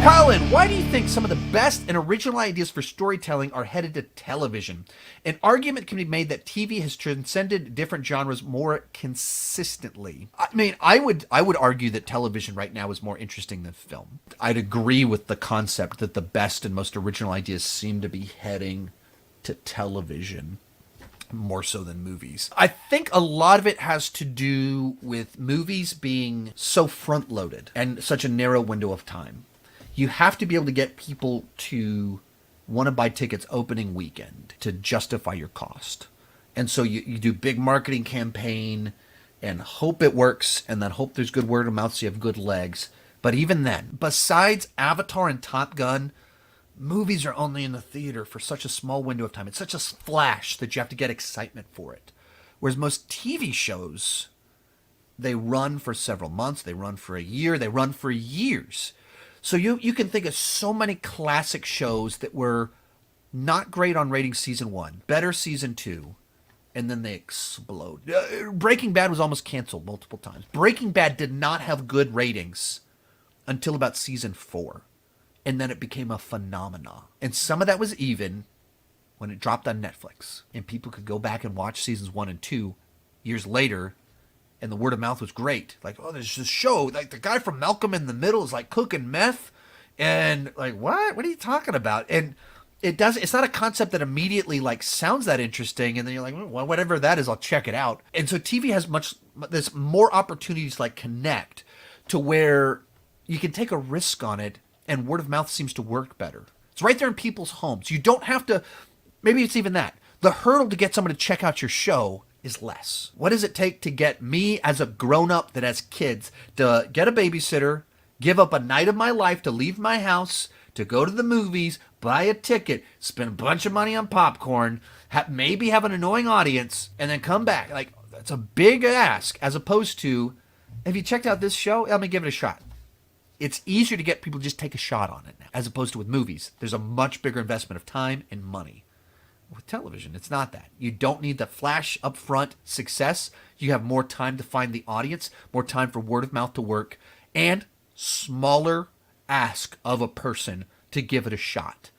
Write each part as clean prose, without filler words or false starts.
Colin, why do you think some of the best and original ideas for storytelling are headed to television? An argument can be made that TV has transcended different genres more consistently. I mean, I would argue that television right now is more interesting than film. I'd agree with the concept that the best and most original ideas seem to be heading to television more so than movies. I think a lot of it has to do with movies being so front-loaded and such a narrow window of time. You have to be able to get people to want to buy tickets opening weekend to justify your cost. And so you do big marketing campaign and hope it works and then hope there's good word of mouth so you have good legs. But even then, besides Avatar and Top Gun, movies are only in the theater for such a small window of time. It's such a flash that you have to get excitement for it. Whereas most TV shows, they run for several months, they run for a year, they run for years. So you can think of so many classic shows that were not great on ratings season 1, better season 2, and then they explode. Breaking Bad was almost canceled multiple times. Breaking Bad did not have good ratings until about season 4, and then it became a phenomenon. And some of that was even when it dropped on Netflix, and people could go back and watch seasons 1 and 2 years later, and the word of mouth was great. Like, oh, there's this show. Like, the guy from Malcolm in the Middle is like cooking meth. And like, what? What are you talking about? And it's not a concept that immediately like sounds that interesting. And then you're like, well, whatever that is, I'll check it out. And so TV has there's more opportunities to like connect to where you can take a risk on it and word of mouth seems to work better. It's right there in people's homes. You don't have to, maybe it's even that. The hurdle to get someone to check out your show is less. What does it take to get me as a grown-up that has kids to get a babysitter, give up a night of my life to leave my house, to go to the movies, buy a ticket, spend a bunch of money on popcorn, maybe have an annoying audience, and then come back? Like, that's a big ask, as opposed to, have you checked out this show? Let me give it a shot. It's easier to get people to just take a shot on it now, as opposed to with movies. There's a much bigger investment of time and money. With television, it's not that. You don't need the flash upfront success. You have more time to find the audience, more time for word of mouth to work, and smaller ask of a person to give it a shot.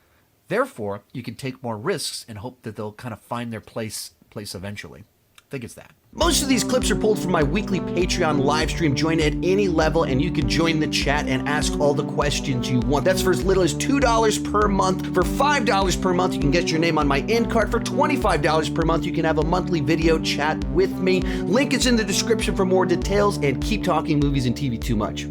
Therefore, you can take more risks and hope that they'll kind of find their place eventually. I think it's that. Most of these clips are pulled from my weekly Patreon live stream. Join at any level and you can join the chat and ask all the questions you want. That's for as little as $2 per month. For $5 per month, you can get your name on my end card. For $25 per month, you can have a monthly video chat with me. Link is in the description for more details, and keep talking movies and TV too much.